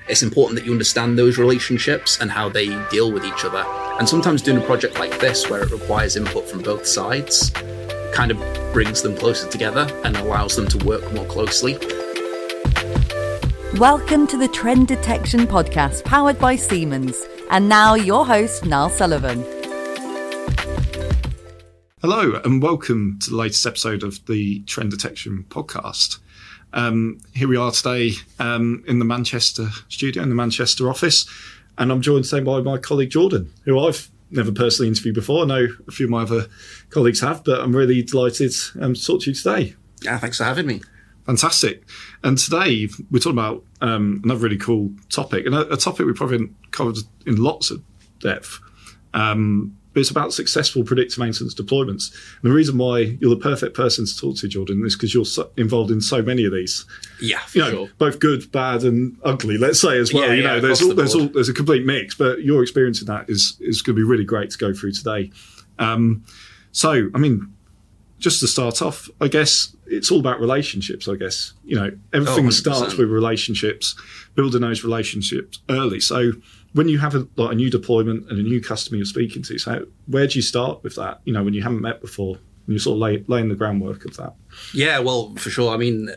it's important that you understand those relationships and how they deal with each other. And sometimes doing a project like this, where it requires input from both sides, kind of brings them closer together and allows them to work more closely. Welcome to the Trend Detection Podcast, powered by Siemens. And now your host, Niall Sullivan. Hello, and welcome to the latest episode of the Trend Detection Podcast. Here we are today in the Manchester studio, in the Manchester office, and I'm joined today by my colleague Jordan, who I've never personally interviewed before. I know a few of my other colleagues have, but I'm really delighted to talk to you today. Yeah, thanks for having me. Fantastic. And today we're talking about another really cool topic, and a topic we probably haven't covered in lots of depth. But it's about successful predictive maintenance deployments. And the reason why you're the perfect person to talk to, Jordan, is because you're involved in so many of these. Yeah, for sure. Both good, bad, and ugly, let's say, as well. There's a complete mix, but your experience in that is going to be really great to go through today. Just to start off, I guess it's all about relationships, I guess. Everything starts with relationships, building those relationships early. So when you have a new deployment and a new customer you're speaking to, so where do you start with that? When you haven't met before, and you're sort of laying the groundwork of that. Yeah, well, for sure. I mean,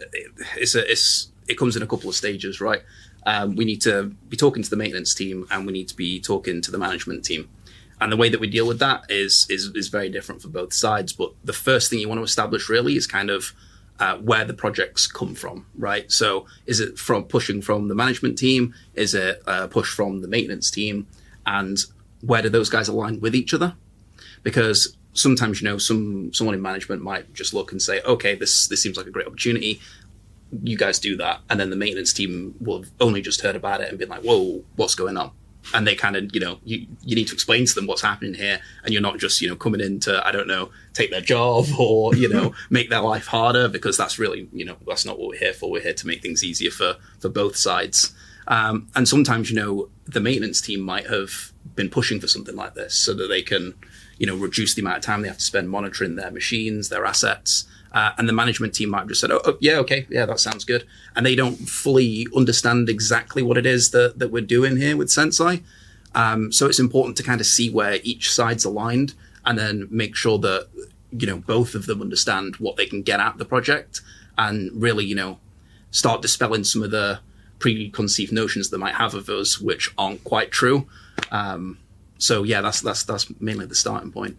it comes in a couple of stages, right? We need to be talking to the maintenance team, and we need to be talking to the management team. And the way that we deal with that is very different for both sides. But the first thing you want to establish really is kind of where the projects come from, right? So is it from pushing from the management team? Is it a push from the maintenance team? And where do those guys align with each other? Because sometimes, someone in management might just look and say, okay, this seems like a great opportunity. You guys do that. And then the maintenance team will have only just heard about it and be like, whoa, what's going on? And they kind of, you need to explain to them what's happening here. And you're not just, coming in to, take their job or, make their life harder, because that's really, that's not what we're here for. We're here to make things easier for both sides. And sometimes, the maintenance team might have been pushing for something like this so that they can, reduce the amount of time they have to spend monitoring their machines, their assets. And the management team might have just said, that sounds good. And they don't fully understand exactly what it is that we're doing here with Senseye. So it's important to kind of see where each side's aligned, and then make sure that, both of them understand what they can get out of the project, and really, start dispelling some of the preconceived notions they might have of us, which aren't quite true. That's mainly the starting point.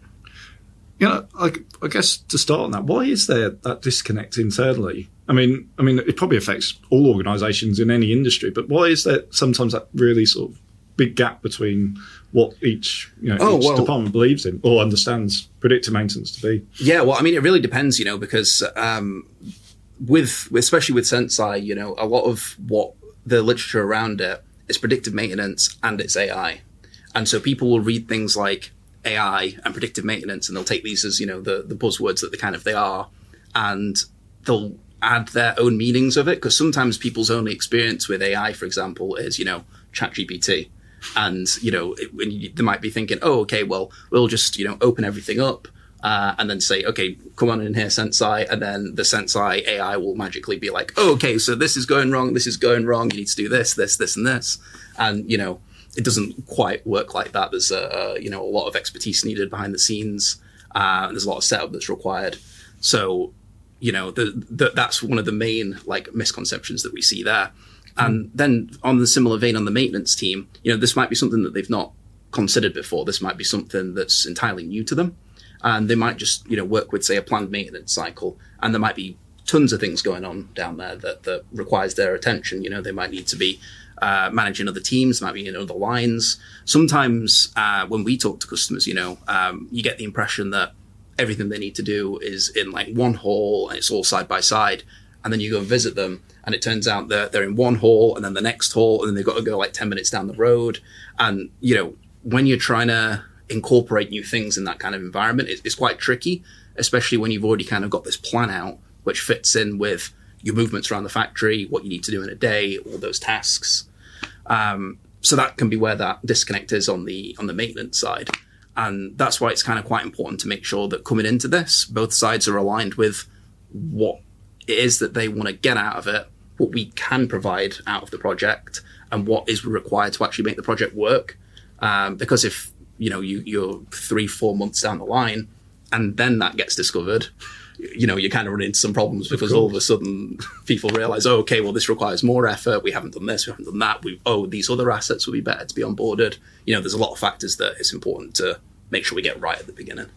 I guess to start on that, why is there that disconnect internally? I mean, it probably affects all organisations in any industry, but why is there sometimes that really sort of big gap between what each department believes in or understands predictive maintenance to be? Yeah, well, it really depends, because especially with Senseye, a lot of what the literature around it is predictive maintenance and it's AI. And so people will read things like AI and predictive maintenance, and they'll take these as, the buzzwords that they are, and they'll add their own meanings of it. Because sometimes people's only experience with AI, for example, is, ChatGPT. And, they might be thinking, oh, okay, well, we'll just, open everything up and then say, okay, come on in here, Senseye. And then the Senseye AI will magically be like, oh, okay, so this is going wrong. This is going wrong. You need to do this, and this. And, it doesn't quite work like that. There's a lot of expertise needed behind the scenes. There's a lot of setup that's required. So, that's one of the main misconceptions that we see there. And then on the similar vein, on the maintenance team, this might be something that they've not considered before. This might be something that's entirely new to them. And they might just, work with, say, a planned maintenance cycle. And there might be tons of things going on down there that requires their attention. They might need to be managing other teams, might be in other lines. Sometimes when we talk to customers, you get the impression that everything they need to do is in one hall and it's all side by side. And then you go and visit them and it turns out that they're in one hall and then the next hall, and then they've got to go 10 minutes down the road. And, when you're trying to incorporate new things in that kind of environment, it's quite tricky, especially when you've already kind of got this plan out, which fits in with your movements around the factory, what you need to do in a day, all those tasks. So that can be where that disconnect is on the maintenance side. And that's why it's kind of quite important to make sure that coming into this, both sides are aligned with what it is that they want to get out of it, what we can provide out of the project, and what is required to actually make the project work. Because if you're 3-4 months down the line and then that gets discovered, you kind of run into some problems because all of a sudden people realize, oh, okay, well, this requires more effort. We haven't done this, we haven't done that. These other assets would be better to be onboarded. There's a lot of factors that it's important to make sure we get right at the beginning.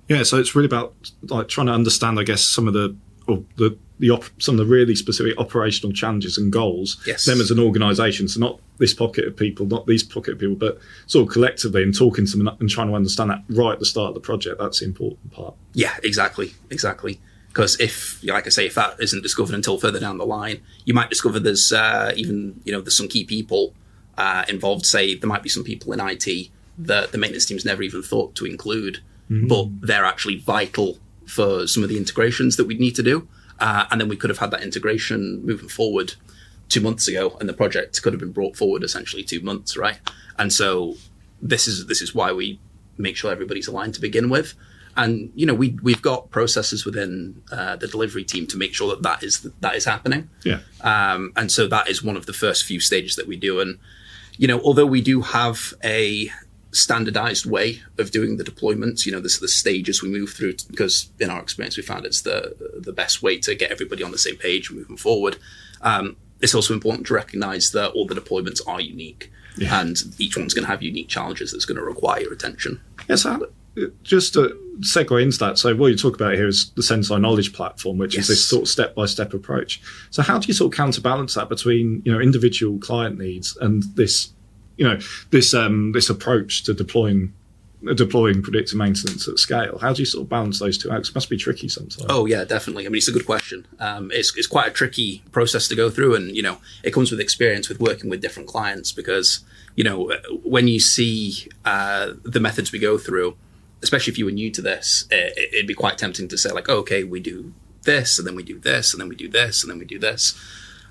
Yeah, so it's really about like trying to understand, I guess, some of the really specific operational challenges and goals. Yes. Them as an organisation, so not this pocket of people, not these pocket of people, but sort of collectively and talking to them and trying to understand that right at the start of the project. That's the important part. Yeah, exactly. Because if, like I say, if that isn't discovered until further down the line, you might discover there's there's some key people involved. Say there might be some people in IT that the maintenance team's never even thought to include, but they're actually vital for some of the integrations that we'd need to do. And then we could have had that integration moving forward 2 months ago, and the project could have been brought forward essentially 2 months, right? And so this is why we make sure everybody's aligned to begin with. And we've got processes within the delivery team to make sure that is happening. Yeah. And so that is one of the first few stages that we do. And although we do have a standardized way of doing the deployments, this are the stages we move through, because in our experience we found it's the best way to get everybody on the same page moving forward. It's also important to recognize that all the deployments are unique, and each one's going to have unique challenges that's going to require attention. Yes. Just to segue into that, so what you talk about here is the Senseye Knowledge Platform, which is this sort of step-by-step approach. So how do you sort of counterbalance that between individual client needs and this approach to deploying predictive maintenance at scale? How do you sort of balance those two out? It must be tricky sometimes. Oh yeah, definitely. I mean, it's a good question. It's quite a tricky process to go through, and it comes with experience with working with different clients, because when you see the methods we go through, especially if you were new to this, it'd be quite tempting to say like, oh, okay, we do this, and then we do this, and then we do this, and then we do this.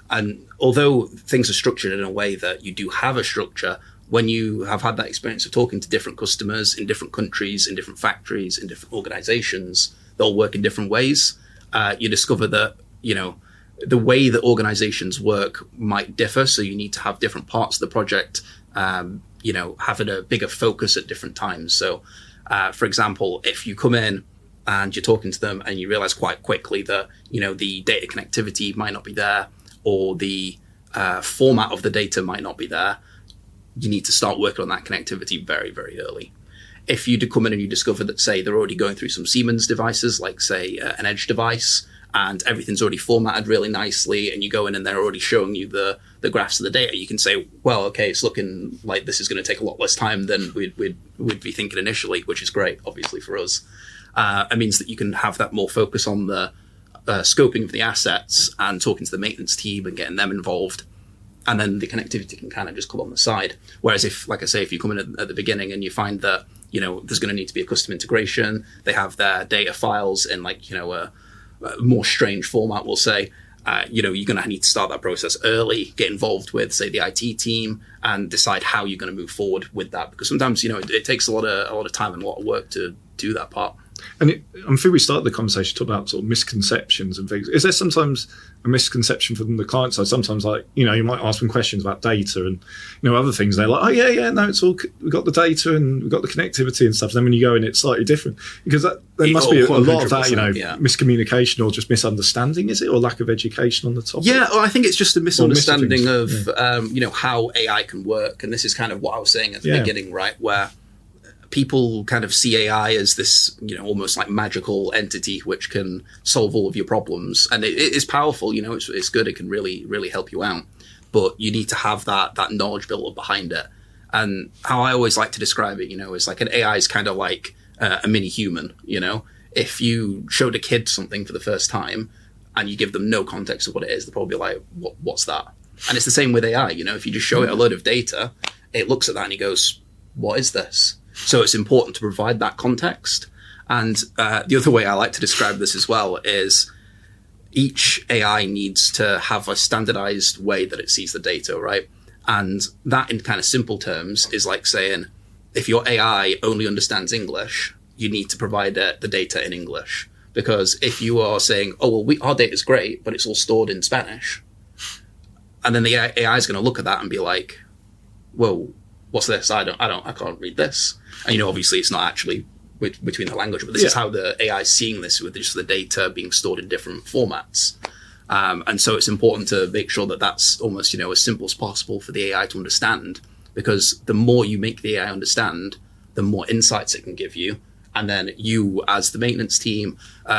And although things are structured in a way that you do have a structure, when you have had that experience of talking to different customers in different countries, in different factories, in different organizations, they'll work in different ways. You discover that, the way that organizations work might differ. So you need to have different parts of the project, having a bigger focus at different times. So, for example, if you come in and you're talking to them and you realize quite quickly that, the data connectivity might not be there, or the format of the data might not be there, you need to start working on that connectivity very, very early. If you do come in and you discover that, say, they're already going through some Siemens devices, like, say, an edge device, and everything's already formatted really nicely, and you go in and they're already showing you the graphs of the data, you can say, well, okay, it's looking like this is going to take a lot less time than we'd be thinking initially, which is great, obviously, for us. It means that you can have that more focus on the scoping of the assets and talking to the maintenance team and getting them involved. And then the connectivity can kind of just come on the side. Whereas if you come in at the beginning and you find that, there's going to need to be a custom integration, they have their data files in a more strange format, we'll say, you're going to need to start that process early, get involved with, say, the IT team, and decide how you're going to move forward with that. Because sometimes, it takes a lot of time and a lot of work to do that part. And I think we started the conversation talking about sort of misconceptions and things. Is there sometimes a misconception from the client side? Sometimes, you might ask them questions about data and, other things. They're like, oh, yeah, no, it's all, we've got the data and we've got the connectivity and stuff. And then when you go in, it's slightly different. Because there must be a lot of that, miscommunication or just misunderstanding, is it? Or lack of education on the topic? Yeah, well, I think it's just a misunderstanding of, how AI can work. And this is kind of what I was saying at the beginning, right? Where people kind of see AI as this, almost like magical entity which can solve all of your problems. And it is powerful, it's good. It can really, really help you out. But you need to have that knowledge built up behind it. And how I always like to describe it, is like an AI is kind of like a mini human, If you showed a kid something for the first time and you give them no context of what it is, they're probably like, what's that? And it's the same with AI, if you just show it a load of data, it looks at that and it goes, what is this? So it's important to provide that context. And the other way I like to describe this as well is each AI needs to have a standardized way that it sees the data, right? And that, in kind of simple terms, is like saying, if your AI only understands English, you need to provide the data in English. Because if you are saying, oh, well, our data is great, but it's all stored in Spanish, And then the AI is going to look at that and be like, whoa, what's this? I can't read this. And, obviously it's not actually between the language, but this is how the AI is seeing this with just the data being stored in different formats. And so it's important to make sure that that's almost, as simple as possible for the AI to understand, because the more you make the AI understand, the more insights it can give you. And then you, as the maintenance team,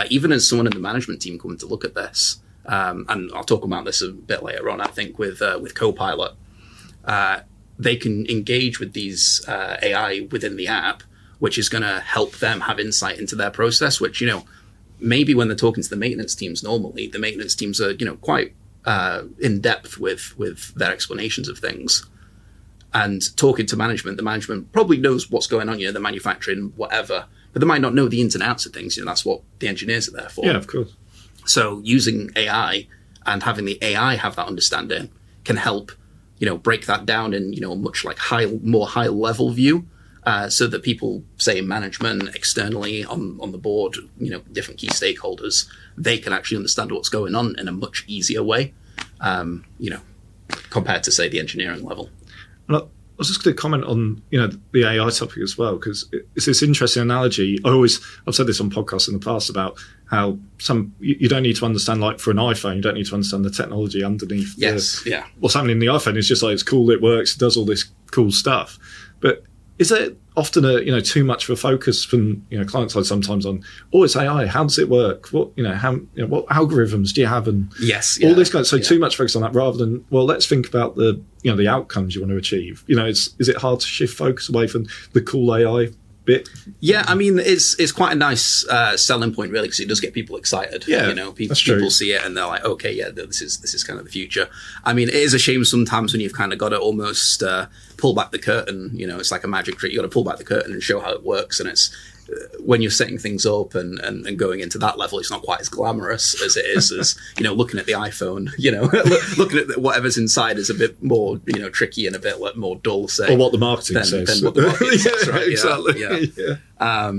even as someone in the management team coming to look at this, and I'll talk about this a bit later on, I think with Copilot, they can engage with these AI within the app, which is going to help them have insight into their process, which, maybe when they're talking to the maintenance teams normally, the maintenance teams are, quite in depth with their explanations of things. And talking to management, the management probably knows what's going on, the manufacturing, whatever, but they might not know the ins and outs of things. That's what the engineers are there for. Yeah, of course. So using AI and having the AI have that understanding can help, break that down in, a much more high level view, so that people, say in management, externally on the board, different key stakeholders, they can actually understand what's going on in a much easier way, compared to, say, the engineering level. And I was just going to comment on, the AI topic as well, because it's this interesting analogy. I've said this on podcasts in the past about how you don't need to understand, like for an iPhone, you don't need to understand the technology underneath. What's happening in the iPhone is just like, it's cool, it works, it does all this cool stuff. But is there often too much of a focus from client side sometimes on, it's AI, how does it work? What what algorithms do you have, and all this kind of, too much focus on that rather than, well, let's think about the the outcomes you want to achieve. Is it hard to shift focus away from the cool AI bit? Yeah, I mean, it's quite a nice selling point, really, because it does get people excited. Yeah, people see it and they're like, okay, yeah, this is kind of the future. I mean, it is a shame sometimes when you've kind of got to almost pull back the curtain. It's like a magic trick. You got to pull back the curtain and show how it works, and it's when you're setting things up and going into that level, it's not quite as glamorous as it is as looking at the iPhone. Looking at whatever's inside is a bit more tricky and a bit more dull, say, or what the marketing says. Than what the marketing says, right? Exactly. Yeah.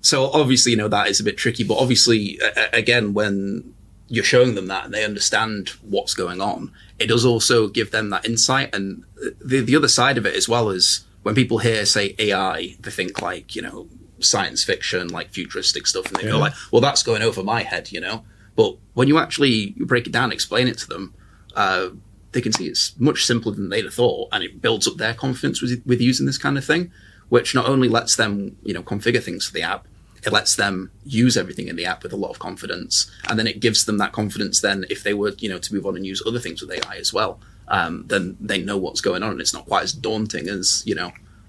So obviously, that is a bit tricky, but obviously, again, when you're showing them that and they understand what's going on, it does also give them that insight. And the other side of it as well is when people hear, say, AI, they think like, science fiction, like futuristic stuff, and they go like, well, that's going over my head, But when you actually break it down, explain it to them, they can see it's much simpler than they'd have thought, and it builds up their confidence with using this kind of thing, which not only lets them, configure things for the app, it lets them use everything in the app with a lot of confidence, and then it gives them that confidence. Then, if they were, to move on and use other things with AI as well, then they know what's going on, and it's not quite as daunting as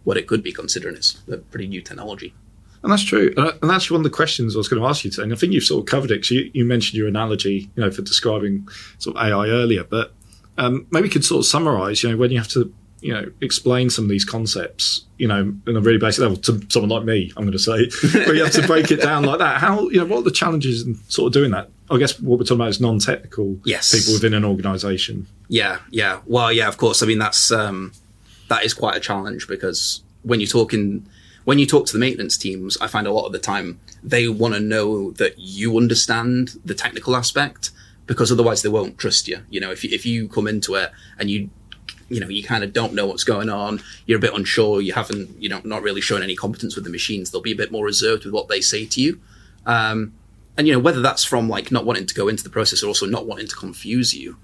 what it could be, considering it's a pretty new technology. And that's true. And that's one of the questions I was going to ask you today. And I think you've sort of covered it, because you mentioned your analogy, for describing sort of AI earlier. But maybe you could sort of summarize, when you have to, explain some of these concepts, in a really basic level to someone like me, I'm going to say, where you have to break it down like that. How, what are the challenges in sort of doing that? I guess what we're talking about is non-technical people within an organisation. Yeah. Well, yeah, of course. I mean, that is quite a challenge, because when you talk to the maintenance teams, I find a lot of the time they want to know that you understand the technical aspect, because otherwise they won't trust you. If you come into it and you kind of don't know what's going on, you're a bit unsure, you haven't, not really shown any competence with the machines, they'll be a bit more reserved with what they say to you. And whether that's from like not wanting to go into the process or also not wanting to confuse you,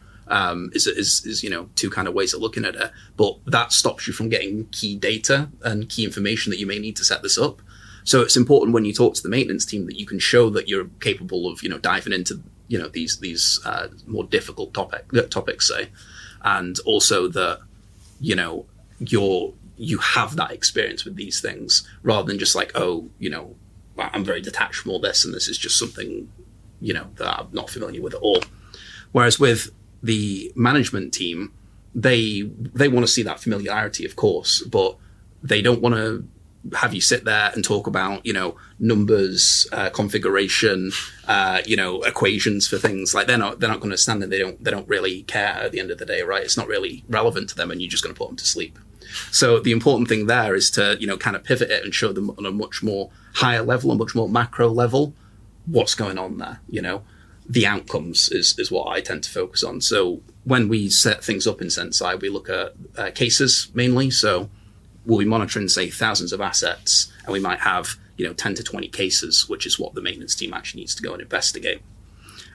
is two kind of ways of looking at it. But that stops you from getting key data and key information that you may need to set this up. So it's important when you talk to the maintenance team that you can show that you're capable of, diving into, these more difficult topics, say, and also that, you have that experience with these things, rather than just like, I'm very detached from all this, and this is just something, that I'm not familiar with at all. Whereas with the management team, they want to see that familiarity, of course, but they don't want to have you sit there and talk about, numbers, configuration, equations for things. Like they're not going to stand there. They don't really care at the end of the day, right? It's not really relevant to them, and you're just going to put them to sleep. So the important thing there is to, kind of pivot it and show them on a much more higher level, a much more macro level, what's going on there, the outcomes is what I tend to focus on. So when we set things up in Senseye, we look at cases mainly. So we'll be monitoring, say, thousands of assets, and we might have 10 to 20 cases, which is what the maintenance team actually needs to go and investigate.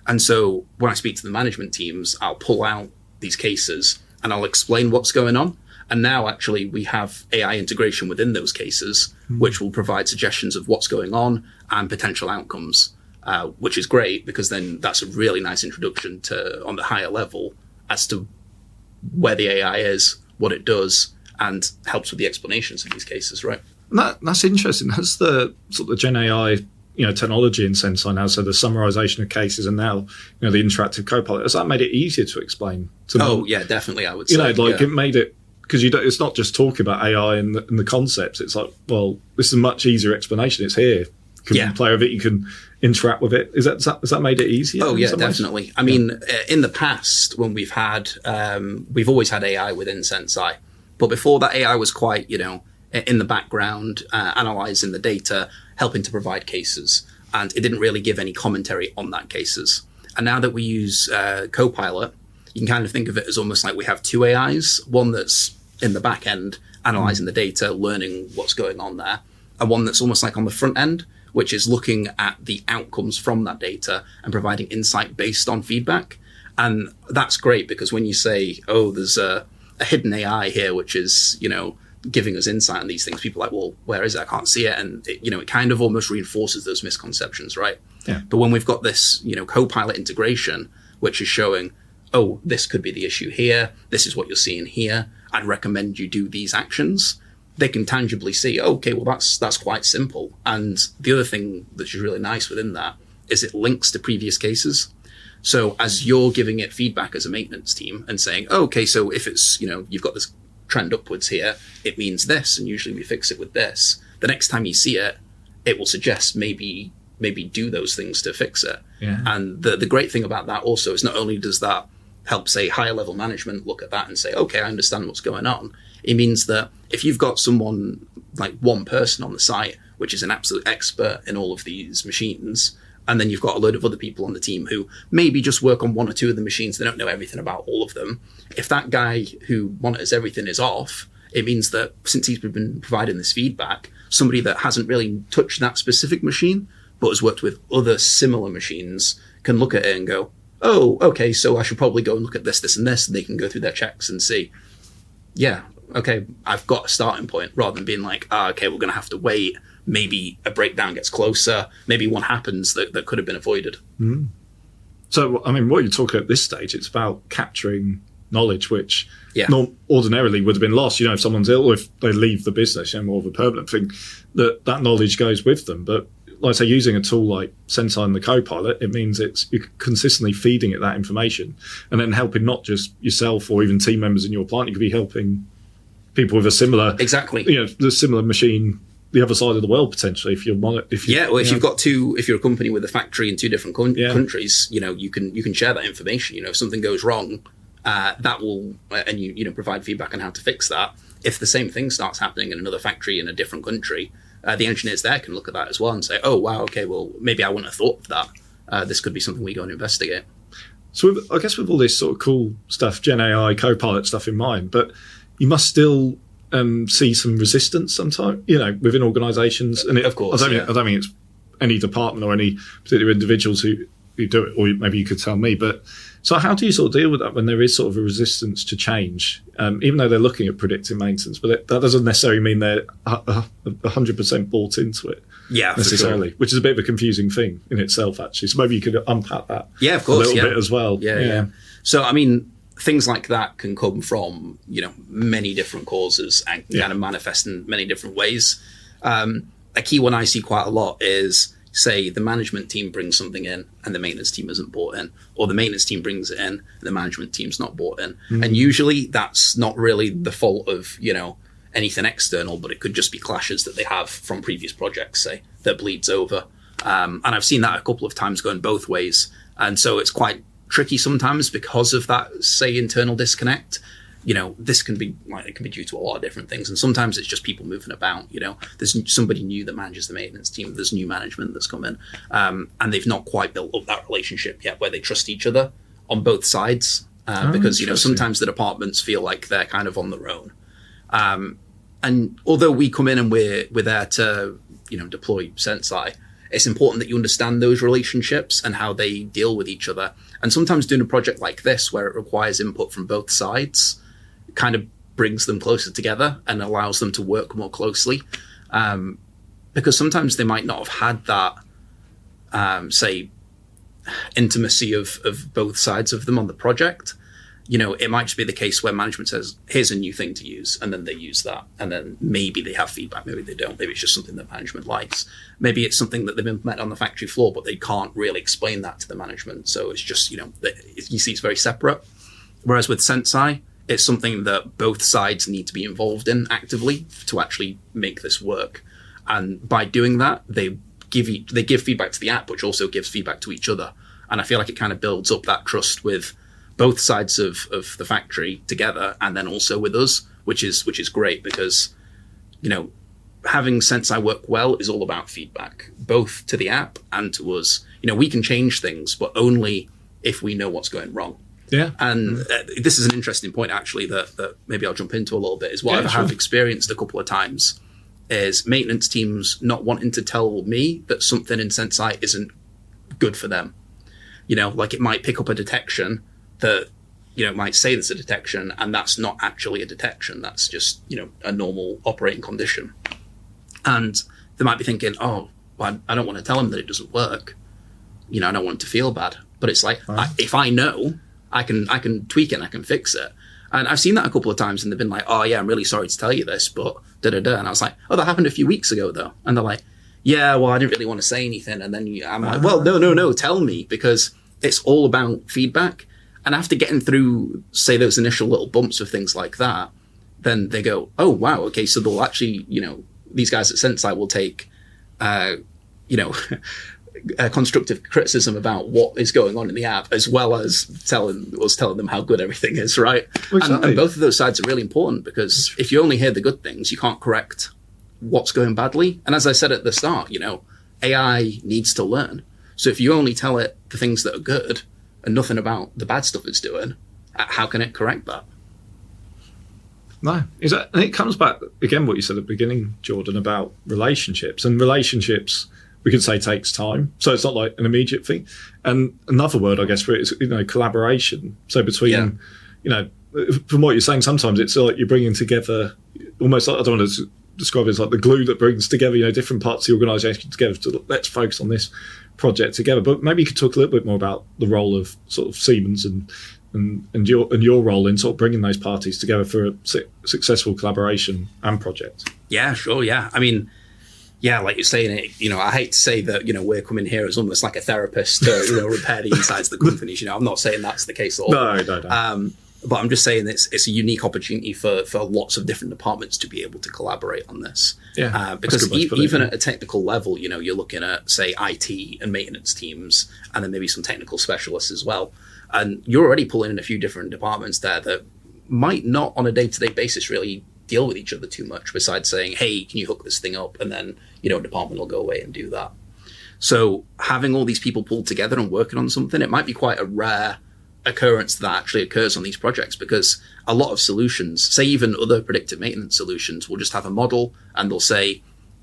And so when I speak to the management teams, I'll pull out these cases and I'll explain what's going on. And now actually we have AI integration within those cases, which will provide suggestions of what's going on and potential outcomes, which is great because then that's a really nice introduction to on the higher level as to where the AI is, what it does, and helps with the explanations of these cases, right? That's interesting. That's the sort of Gen AI technology in Senseye now. So the summarization of cases and now the interactive copilot. Has that made it easier to explain to them? Oh, yeah, definitely, I would say. It made it, because it's not just talking about AI and the concepts. It's like, well, this is a much easier explanation. It's here. You can play with it. You can interact with it. Has that made it easier? Oh, yeah, definitely. I mean, in the past, when we've always had AI within Senseye. But before that, AI was quite, in the background, analyzing the data, helping to provide cases. And it didn't really give any commentary on that cases. And now that we use Copilot, you can kind of think of it as almost like we have two AIs, one that's in the back end, analyzing the data, learning what's going on there, and one that's almost like on the front end, which is looking at the outcomes from that data and providing insight based on feedback. And that's great because when you say, oh, there's a hidden AI here, which is, giving us insight on these things, people are like, well, where is it? I can't see it. And it kind of almost reinforces those misconceptions, right? Yeah. But when we've got this, Copilot integration, which is showing, oh, this could be the issue here. This is what you're seeing here. I'd recommend you do these actions. They can tangibly see, okay, well, that's quite simple. And the other thing that's really nice within that is it links to previous cases. So as you're giving it feedback as a maintenance team and saying, oh, okay, so if it's, you've got this trend upwards here, it means this, and usually we fix it with this. The next time you see it, it will suggest maybe do those things to fix it. Yeah. And the great thing about that also is not only does that help, say, higher level management look at that and say, okay, I understand what's going on. It means that if you've got someone like one person on the site, which is an absolute expert in all of these machines, and then you've got a load of other people on the team who maybe just work on one or two of the machines, they don't know everything about all of them. If that guy who monitors everything is off, it means that since he's been providing this feedback, somebody that hasn't really touched that specific machine, but has worked with other similar machines, can look at it and go, oh, okay, so I should probably go and look at this, this, and this. And they can go through their checks and see, yeah, okay, I've got a starting point, rather than being like, okay, we're going to have to wait. Maybe a breakdown gets closer. Maybe one happens that could have been avoided. Mm. So, I mean, what you're talking at this stage, it's about capturing knowledge, which not ordinarily would have been lost. If someone's ill, or if they leave the business, more of a permanent thing, that knowledge goes with them. But like I say, using a tool like Senseye and the Copilot, it means you're consistently feeding it that information and then helping not just yourself or even team members in your plant. You could be helping people with a similar, the similar machine the other side of the world potentially. If you've got a company with a factory in two different countries, you can share that information. If something goes wrong, that will, and you provide feedback on how to fix that. If the same thing starts happening in another factory in a different country, the engineers there can look at that as well and say, oh, wow, okay, well, maybe I wouldn't have thought of that. This could be something we go and investigate. So I guess with all this sort of cool stuff, Gen AI, Copilot stuff in mind, but you must still see some resistance sometimes, within organisations. And of course, I don't think it's any department or any particular individuals who do it, or maybe you could tell me. But so how do you sort of deal with that when there is sort of a resistance to change, even though they're looking at predictive maintenance, but that doesn't necessarily mean they're 100% bought into it necessarily, which is a bit of a confusing thing in itself, actually. So maybe you could unpack that of course, a little bit as well. Yeah. So, I mean, things like that can come from, many different causes and can kind of manifest in many different ways. A key one I see quite a lot is, say, the management team brings something in and the maintenance team isn't bought in, or the maintenance team brings it in and the management team's not bought in. Mm. And usually that's not really the fault of, anything external, but it could just be clashes that they have from previous projects, say, that bleeds over. And I've seen that a couple of times going both ways. And so it's quite tricky sometimes because of that, say, internal disconnect. this can be like, it can be due to a lot of different things. And sometimes it's just people moving about, there's somebody new that manages the maintenance team. There's new management that's come in, and they've not quite built up that relationship yet where they trust each other on both sides. Because, sometimes the departments feel like they're kind of on their own. And although we come in and we're there to, deploy Senseye, it's important that you understand those relationships and how they deal with each other. And sometimes doing a project like this, where it requires input from both sides, kind of brings them closer together and allows them to work more closely. Because sometimes they might not have had that, say, intimacy of both sides of them on the project. It might just be the case where management says, here's a new thing to use, and then they use that. And then maybe they have feedback, maybe they don't. Maybe it's just something that management likes. Maybe it's something that they've implemented on the factory floor, but they can't really explain that to the management. So it's just, you see it's very separate. Whereas with Senseye, it's something that both sides need to be involved in actively to actually make this work. And by doing that, they give feedback to the app, which also gives feedback to each other. And I feel like it kind of builds up that trust with both sides of the factory together, and then also with us, which is great because, having Senseye work well is all about feedback, both to the app and to us. We can change things, but only if we know what's going wrong. Yeah. And this is an interesting point, actually, that maybe I'll jump into a little bit, is what I have experienced a couple of times is maintenance teams not wanting to tell me that something in Senseye isn't good for them. Like it might pick up a detection that, might say there's a detection, and that's not actually a detection. That's just, a normal operating condition. And they might be thinking, oh, well, I don't want to tell them that it doesn't work. I don't want it to feel bad. But it's like, if I know, I can tweak it and I can fix it. And I've seen that a couple of times, and they've been like, oh, yeah, I'm really sorry to tell you this, but da-da-da. And I was like, oh, that happened a few weeks ago, though. And they're like, yeah, well, I didn't really want to say anything. And then I'm like, well, no, tell me, because it's all about feedback. And after getting through, say, those initial little bumps of things like that, then they go, oh, wow, okay, so they'll actually, these guys at Senseye will take, constructive criticism about what is going on in the app, as well as telling them how good everything is, right? Exactly. And both of those sides are really important, because if you only hear the good things, you can't correct what's going badly. And as I said at the start, AI needs to learn. So if you only tell it the things that are good and nothing about the bad stuff it's doing, how can it correct that? No, and it comes back again what you said at the beginning, Jordan, about relationships. And relationships, we could say, takes time, so it's not like an immediate thing. And another word, I guess, for it is collaboration. So between, from what you're saying, sometimes it's like you're bringing together almost like, I don't want to describe it as like the glue that brings together different parts of the organisation together to let's focus on this project together. But maybe you could talk a little bit more about the role of sort of Siemens and your role in sort of bringing those parties together for a successful collaboration and project. Yeah, sure. Yeah, I mean, yeah, like you're saying, I hate to say that we're coming here as almost like a therapist to repair the insides of the companies. I'm not saying that's the case at all. No. But I'm just saying it's a unique opportunity for lots of different departments to be able to collaborate on this. Yeah, because even at a technical level, you're looking at, say, IT and maintenance teams, and then maybe some technical specialists as well. And you're already pulling in a few different departments there that might not on a day-to-day basis really deal with each other too much, besides saying, hey, can you hook this thing up? And then, a department will go away and do that. So having all these people pulled together and working on something, it might be quite a rare occurrence that actually occurs on these projects, because a lot of solutions, say even other predictive maintenance solutions, will just have a model and they'll say,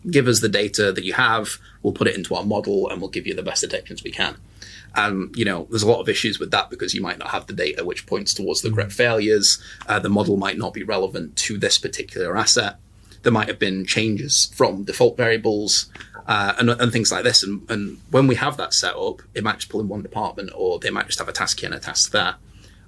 give us the data that you have, we'll put it into our model and we'll give you the best detections we can. And, there's a lot of issues with that, because you might not have the data which points towards the correct failures. The model might not be relevant to this particular asset. There might have been changes from default variables and things like this. And when we have that set up, it might just pull in one department, or they might just have a task here and a task there.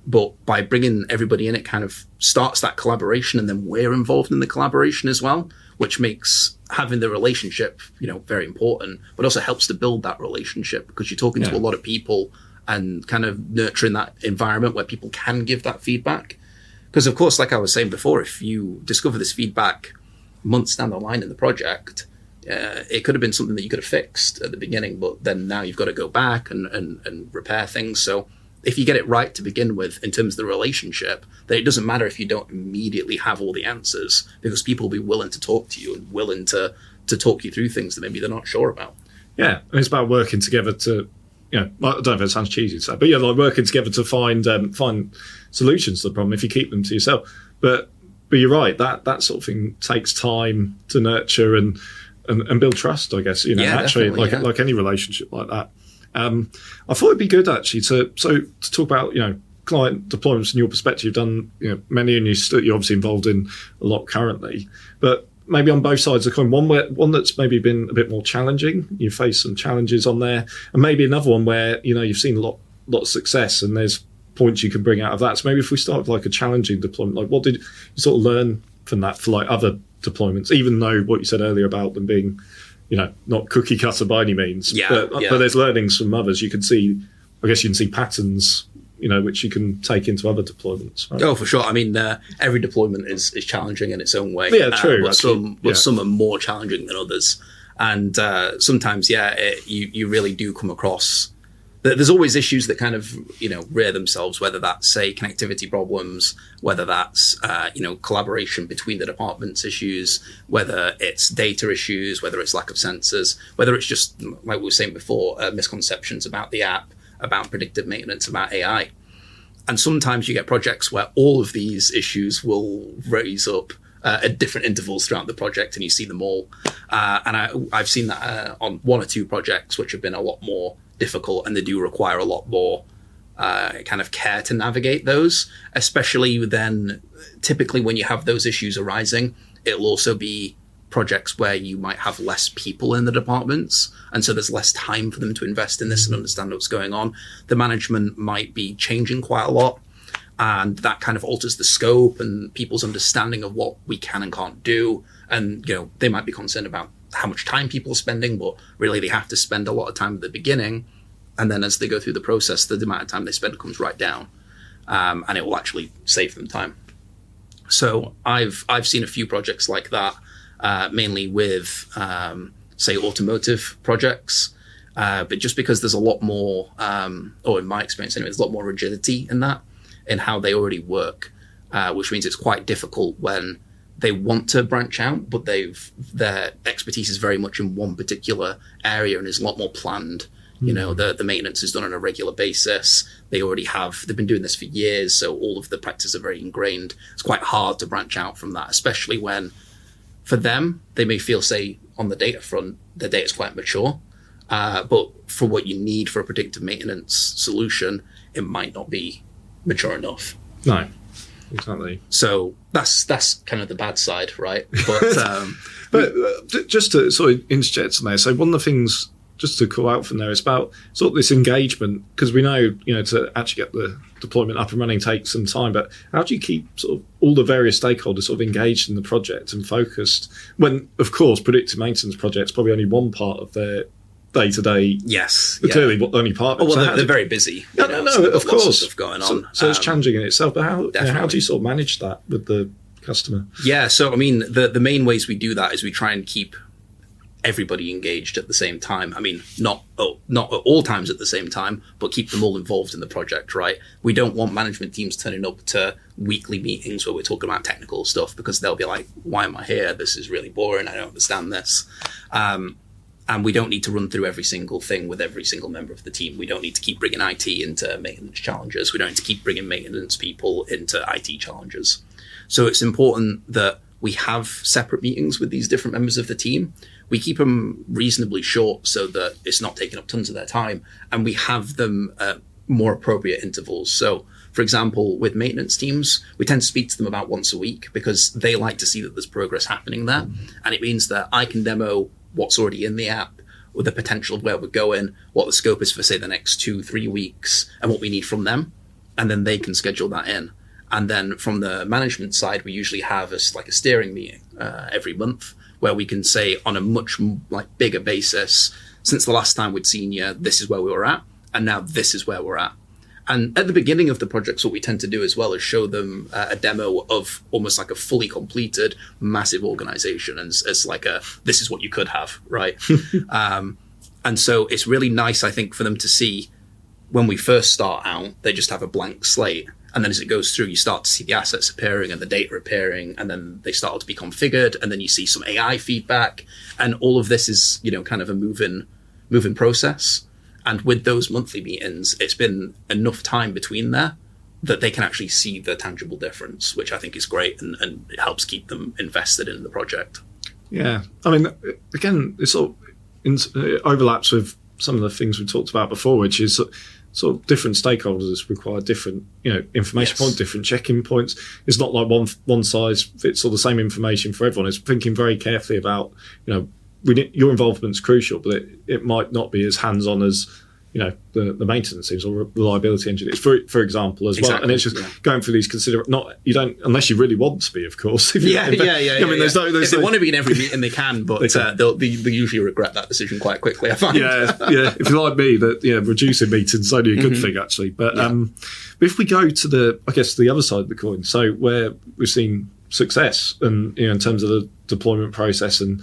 But by bringing everybody in, it kind of starts that collaboration, and then we're involved in the collaboration as well, which makes having the relationship, very important, but also helps to build that relationship, because you're talking to a lot of people and kind of nurturing that environment where people can give that feedback. Because, of course, like I was saying before, if you discover this feedback months down the line in the project, it could have been something that you could have fixed at the beginning, but then now you've got to go back and repair things. So if you get it right to begin with in terms of the relationship, then it doesn't matter if you don't immediately have all the answers, because people will be willing to talk to you and willing to talk you through things that maybe they're not sure about. Yeah, and it's about working together to, I don't know if it sounds cheesy to say, but like working together to find solutions to the problem if you keep them to yourself. But you're right, that sort of thing takes time to nurture and build trust, I guess, naturally, like any relationship like that. I thought it'd be good actually to talk about, client deployments from your perspective. You've done, many, and you're obviously involved in a lot currently, but maybe on both sides of the coin, one that's maybe been a bit more challenging, you face some challenges on there, and maybe another one where, you've seen a lot of success and there's points you can bring out of that. So maybe if we start with like a challenging deployment, like what did you sort of learn from that for like other deployments, even though what you said earlier about them being, not cookie cutter by any means, but there's learnings from others. You can see patterns, which you can take into other deployments. Right? Oh, for sure. I mean, every deployment is challenging in its own way. Yeah, true. But some are more challenging than others. And sometimes, you really do come across. There's always issues that kind of, rear themselves, whether that's, say, connectivity problems, whether that's, collaboration between the departments issues, whether it's data issues, whether it's lack of sensors, whether it's just, like we were saying before, misconceptions about the app, about predictive maintenance, about AI. And sometimes you get projects where all of these issues will raise up at different intervals throughout the project, and you see them all. And I've seen that on one or two projects, which have been a lot more difficult, and they do require a lot more kind of care to navigate those, especially then typically when you have those issues arising. It'll also be projects where you might have less people in the departments, and so there's less time for them to invest in this and understand what's going on. The management might be changing quite a lot, and that kind of alters the scope and people's understanding of what we can and can't do. And they might be concerned about how much time people are spending, but really they have to spend a lot of time at the beginning, and then as they go through the process, the amount of time they spend comes right down, and it will actually save them time. So I've seen a few projects like that, mainly with say automotive projects, but just because there's a lot more, or in my experience anyway, there's a lot more rigidity in how they already work, which means it's quite difficult when they want to branch out, but their expertise is very much in one particular area and is a lot more planned. The maintenance is done on a regular basis. They've been doing this for years, so all of the practices are very ingrained. It's quite hard to branch out from that, especially when, for them, they may feel, say, on the data front, their data is quite mature, but for what you need for a predictive maintenance solution, it might not be mature enough. No. Exactly. So that's kind of the bad side, right? But just to sort of interject on there, so one of the things just to call out from there is about sort of this engagement, because we know, to actually get the deployment up and running takes some time, but how do you keep sort of all the various stakeholders sort of engaged in the project and focused when, of course, predictive maintenance projects probably only one part of their day-to-day. Yes. Clearly, only part of it. Well, they're very busy. No, of course. Lots of stuff going on. So it's challenging in itself, but how do you sort of manage that with the customer? Yeah, so I mean, the main ways we do that is we try and keep everybody engaged at the same time. I mean, not at all times at the same time, but keep them all involved in the project, right? We don't want management teams turning up to weekly meetings where we're talking about technical stuff, because they'll be like, why am I here? This is really boring. I don't understand this. And we don't need to run through every single thing with every single member of the team. We don't need to keep bringing IT into maintenance challenges. We don't need to keep bringing maintenance people into IT challenges. So it's important that we have separate meetings with these different members of the team. We keep them reasonably short so that it's not taking up tons of their time, and we have them at more appropriate intervals. So, for example, with maintenance teams, we tend to speak to them about once a week, because they like to see that there's progress happening there. And it means that I can demo what's already in the app, with the potential of where we're going, what the scope is for, say, the next 2-3 weeks, and what we need from them. And then they can schedule that in. And then from the management side, we usually have a steering meeting every month, where we can say on a much bigger basis, since the last time we'd seen you, this is where we were at, and now this is where we're at. And at the beginning of the projects, what we tend to do as well is show them a demo of almost like a fully completed massive organization, and it's like this is what you could have, right? And so it's really nice, I think, for them to see when we first start out, they just have a blank slate. And then as it goes through, you start to see the assets appearing and the data appearing, and then they start to be configured, and then you see some AI feedback. And all of this is, kind of a moving process. And with those monthly meetings, it's been enough time between there that they can actually see the tangible difference, which I think is great, and it helps keep them invested in the project. Yeah. I mean, again, it overlaps with some of the things we talked about before, which is sort of different stakeholders require different, information points, different check-in points. It's not like one size fits all the same information for everyone. It's thinking very carefully about, your involvement's crucial, but it might not be as hands-on as, the maintenance teams or reliability engineers, for example, as well. And it's just going through these you don't, unless you really want to be, of course. Yeah. I mean, if they want to be in every meeting, they can, but they usually regret that decision quite quickly, I find. Yeah. If you're like me, reducing meetings is only a good thing, actually. But if we go to the other side of the coin, so where we've seen success and, in terms of the deployment process, and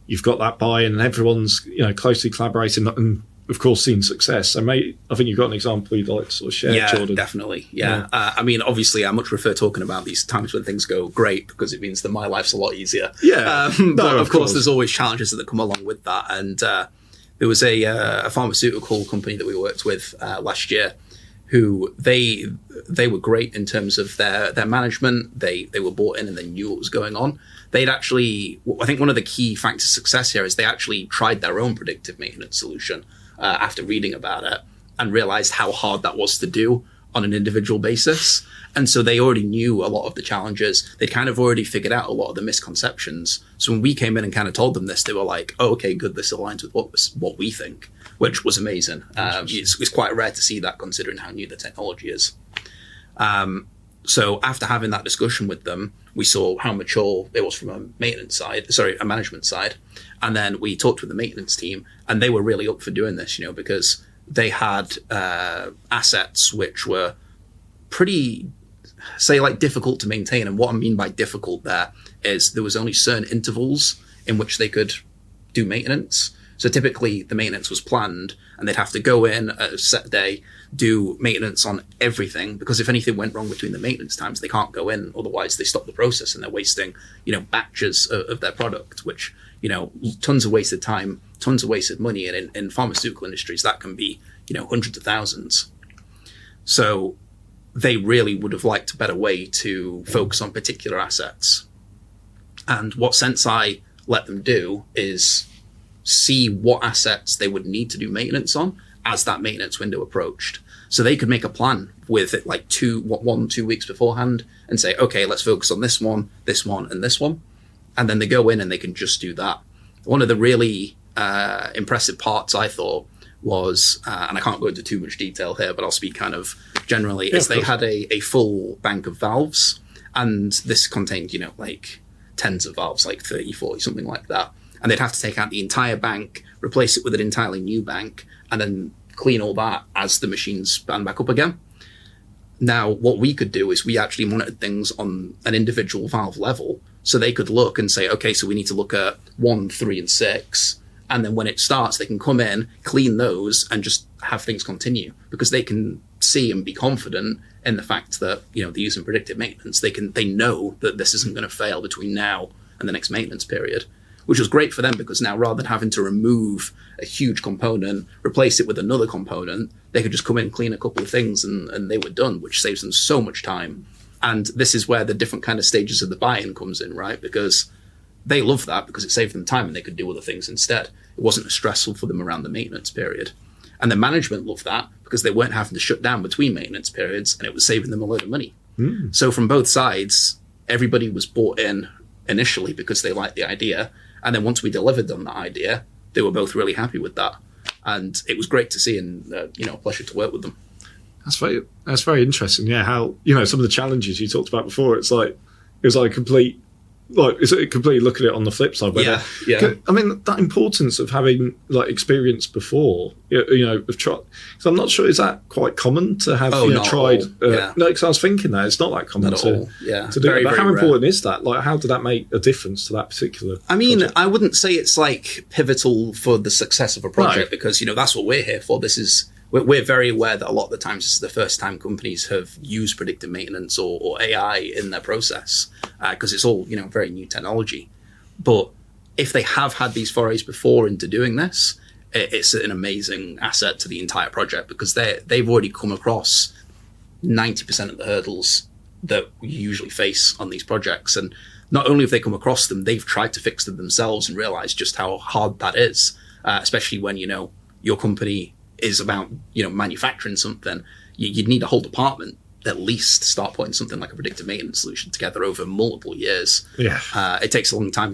you've got that buy-in and everyone's, closely collaborating and, of course, seen success. So, mate, I think you've got an example you'd like to sort of share, Jordan. Yeah, definitely. Yeah. I mean, obviously, I much prefer talking about these times when things go great because it means that my life's a lot easier. Yeah. But, of course, there's always challenges that come along with that. And there was a pharmaceutical company that we worked with last year who they were great in terms of their management. They were bought in and they knew what was going on. They'd actually, I think one of the key factors of success here is they actually tried their own predictive maintenance solution after reading about it and realized how hard that was to do on an individual basis. And so they already knew a lot of the challenges. They'd kind of already figured out a lot of the misconceptions. So when we came in and kind of told them this, they were like, oh, okay, good. This aligns with what we think, which was amazing. It's quite rare to see that considering how new the technology is. So after having that discussion with them, we saw how mature it was from a management side. And then we talked with the maintenance team and they were really up for doing this, because they had assets which were pretty, difficult to maintain. And what I mean by difficult there is there was only certain intervals in which they could do maintenance. So typically the maintenance was planned and they'd have to go in at a set day, do maintenance on everything, because if anything went wrong between the maintenance times, they can't go in. Otherwise they stop the process and they're wasting, batches of their product, which, tons of wasted time, tons of wasted money. And in pharmaceutical industries, that can be, hundreds of thousands. So they really would have liked a better way to focus on particular assets. And what Senseye let them do is see what assets they would need to do maintenance on as that maintenance window approached. So they could make a plan with it 1-2 weeks beforehand and say, okay, let's focus on this one, and this one. And then they go in and they can just do that. One of the really impressive parts I thought was, and I can't go into too much detail here, but I'll speak kind of generally, is they had a full bank of valves. And this contained, tens of valves, 30, 40, something like that. And they'd have to take out the entire bank, replace it with an entirely new bank, and then clean all that as the machines span back up again. Now, what we could do is we actually monitored things on an individual valve level. So they could look and say, okay, so we need to look at 1, 3, and 6. And then when it starts, they can come in, clean those, and just have things continue. Because they can see and be confident in the fact that, they're using predictive maintenance. They know that this isn't going to fail between now and the next maintenance period. Which was great for them because now rather than having to remove a huge component, replace it with another component, they could just come in, clean a couple of things and they were done, which saves them so much time. And this is where the different kind of stages of the buy-in comes in, right? Because they love that because it saved them time and they could do other things instead. It wasn't as stressful for them around the maintenance period. And the management loved that because they weren't having to shut down between maintenance periods and it was saving them a load of money. So from both sides, everybody was bought in initially because they liked the idea. And then once we delivered them that idea, they were both really happy with that. And it was great to see and, a pleasure to work with them. That's very interesting. Yeah. How, some of the challenges you talked about before, it's a complete, completely look at it on the flip side. Yeah. I mean, that importance of having experience before, of try. So I'm not sure, is that quite common to have tried? No, because I was thinking that it's not that common to do. Very, but how important is that? How did that make a difference to that particular? I mean, project? I wouldn't say it's pivotal for the success of a project because that's what we're here for. we're very aware that a lot of the times this is the first time companies have used predictive maintenance or AI in their process, because it's all, very new technology. But if they have had these forays before into doing this, it's an amazing asset to the entire project, because they've already come across 90% of the hurdles that we usually face on these projects. And not only have they come across them, they've tried to fix them themselves and realized just how hard that is, especially when, your company is about, manufacturing something. You'd need a whole department at least to start putting something like a predictive maintenance solution together over multiple years. Yeah. It takes a long time.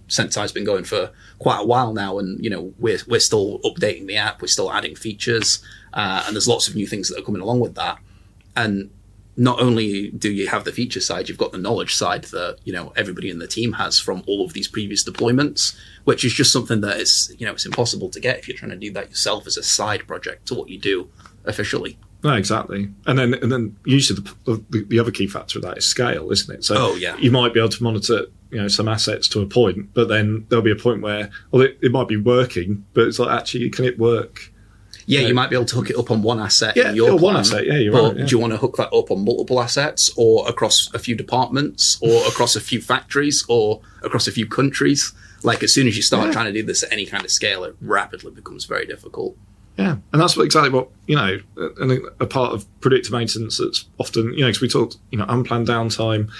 Senseye's been going for quite a while now, and, we're still updating the app. We're still adding features, and there's lots of new things that are coming along with that. And not only do you have the feature side, you've got the knowledge side that, everybody in the team has from all of these previous deployments, which is just something that is, it's impossible to get if you're trying to do that yourself as a side project to what you do officially. No, exactly. And then usually the other key factor of that is scale, isn't it? So you might be able to monitor, some assets to a point, but then there'll be a point where, it might be working, but it's like, actually, can it work? Yeah, you might be able to hook it up on one asset in your plan. One asset, you're but right. Yeah. Do you want to hook that up on multiple assets, or across a few departments, or across a few factories, or across a few countries? Like, as soon as you start trying to do this at any kind of scale, it rapidly becomes very difficult. Yeah, and that's exactly what, and a part of predictive maintenance that's often, because we talked, unplanned downtime,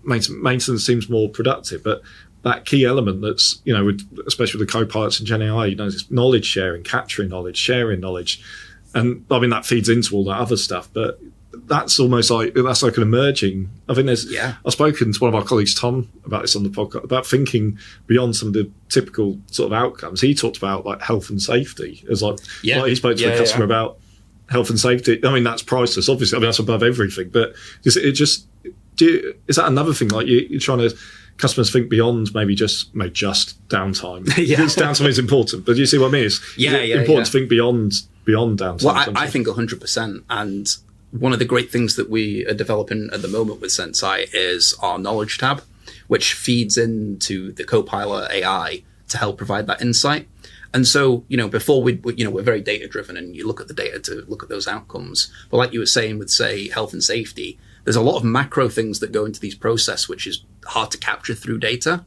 maintenance seems more productive, but that key element that's, especially with the co-pilots and Gen AI, this knowledge sharing, capturing knowledge, sharing knowledge. And I mean, that feeds into all that other stuff, but that's almost like an emerging, I think I've spoken to one of our colleagues, Tom, about this on the podcast, about thinking beyond some of the typical sort of outcomes. He talked about like health and safety as like he spoke to a customer about health and safety. I mean, that's priceless, obviously. I mean, that's above everything, but is that another thing? Like you're trying to, customers think beyond maybe just downtime. Because downtime is important, but do you see what I mean? It's important to think beyond downtime. Well, I think 100%. And one of the great things that we are developing at the moment with Senseye is our knowledge tab, which feeds into the Copilot AI to help provide that insight. And so, before we're very data driven, and you look at the data to look at those outcomes. But like you were saying with, say, health and safety, there's a lot of macro things that go into these process, which is hard to capture through data.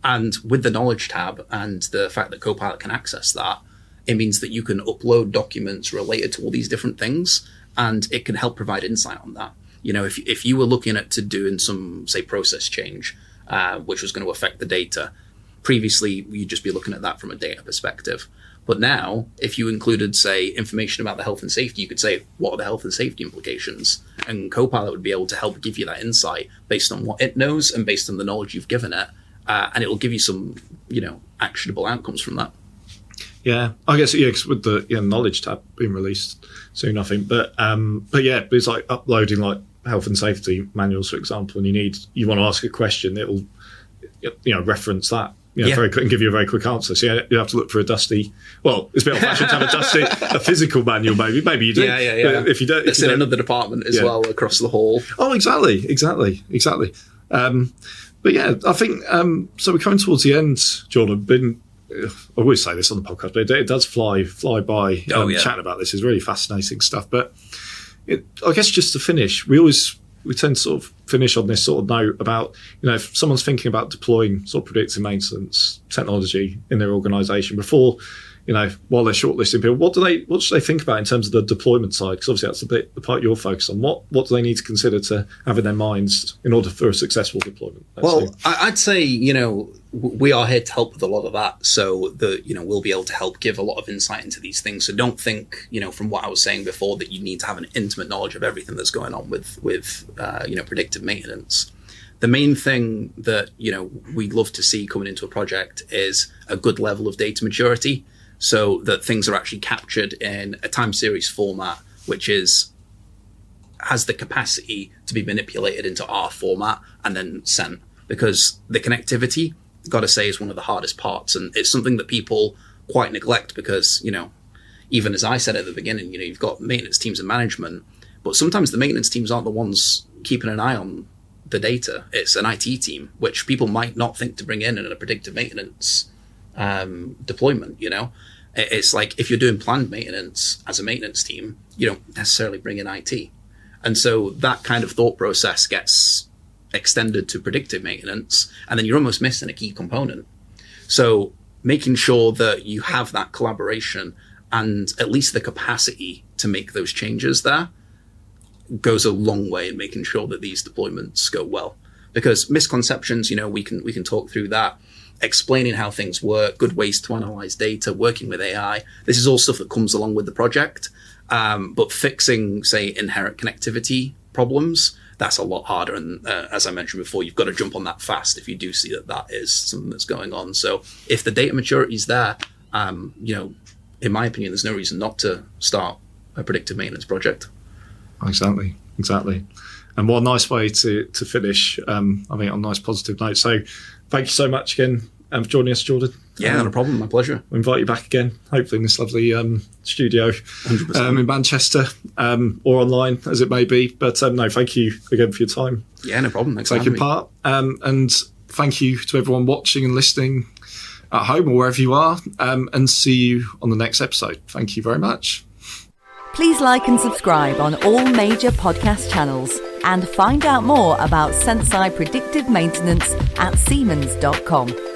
And with the knowledge tab and the fact that Copilot can access that, it means that you can upload documents related to all these different things, and it can help provide insight on that. If you were looking at doing some, say, process change, which was going to affect the data, previously you'd just be looking at that from a data perspective. But now, if you included, say, information about the health and safety, you could say, what are the health and safety implications? And Copilot would be able to help give you that insight based on what it knows and based on the knowledge you've given it. And it will give you some, actionable outcomes from that. Yeah, I guess, because with the knowledge tab being released soon, I think. But it's like uploading like health and safety manuals, for example, and you want to ask a question, it'll, reference that. Very quick and give you a very quick answer. So you have to look for a dusty. Well, it's a bit old-fashioned to have a physical manual. Maybe you do. Yeah. If you don't, it's in another department as well across the hall. Oh, exactly. But yeah, I think so. We're coming towards the end, Jordan. I always say this on the podcast, but it does fly by. Chatting about this is really fascinating stuff. But I guess just to finish, we tend to sort of finish on this sort of note about, if someone's thinking about deploying sort of predictive maintenance technology in their organisation before, while they're shortlisting people, what should they think about in terms of the deployment side? Because obviously that's the part you're focused on. What do they need to consider to have in their minds in order for a successful deployment? Well, I'd say, we are here to help with a lot of that. So we'll be able to help give a lot of insight into these things. So don't think, from what I was saying before, that you need to have an intimate knowledge of everything that's going on with predictive maintenance. The main thing that, we'd love to see coming into a project is a good level of data maturity, so that things are actually captured in a time series format, which has the capacity to be manipulated into our format and then sent. Because the connectivity, got to say, is one of the hardest parts. And it's something that people quite neglect because, even as I said at the beginning, you've got maintenance teams and management, but sometimes the maintenance teams aren't the ones keeping an eye on the data. It's an IT team, which people might not think to bring in a predictive maintenance deployment. It's like if you're doing planned maintenance as a maintenance team, you don't necessarily bring in IT. And so that kind of thought process gets extended to predictive maintenance, and then you're almost missing a key component. So making sure that you have that collaboration and at least the capacity to make those changes there goes a long way in making sure that these deployments go well. Because misconceptions, we can talk through that, explaining how things work, good ways to analyze data, working with AI. This is all stuff that comes along with the project. But fixing, say, inherent connectivity problems, that's a lot harder. And as I mentioned before, you've got to jump on that fast if you do see that is something that's going on. So if the data maturity is there, in my opinion, there's no reason not to start a predictive maintenance project. Exactly. And what a nice way to finish, I think, on a nice positive note. So thank you so much again for joining us, Jordan. Yeah, no problem. My pleasure. We'll invite you back again, hopefully in this lovely studio 100%. In Manchester or online, as it may be. But no, thank you again for your time. Yeah, no problem. Thanks for taking having me. part. And thank you to everyone watching and listening at home or wherever you are. And see you on the next episode. Thank you very much. Please like and subscribe on all major podcast channels and find out more about Senseye Predictive Maintenance at Siemens.com.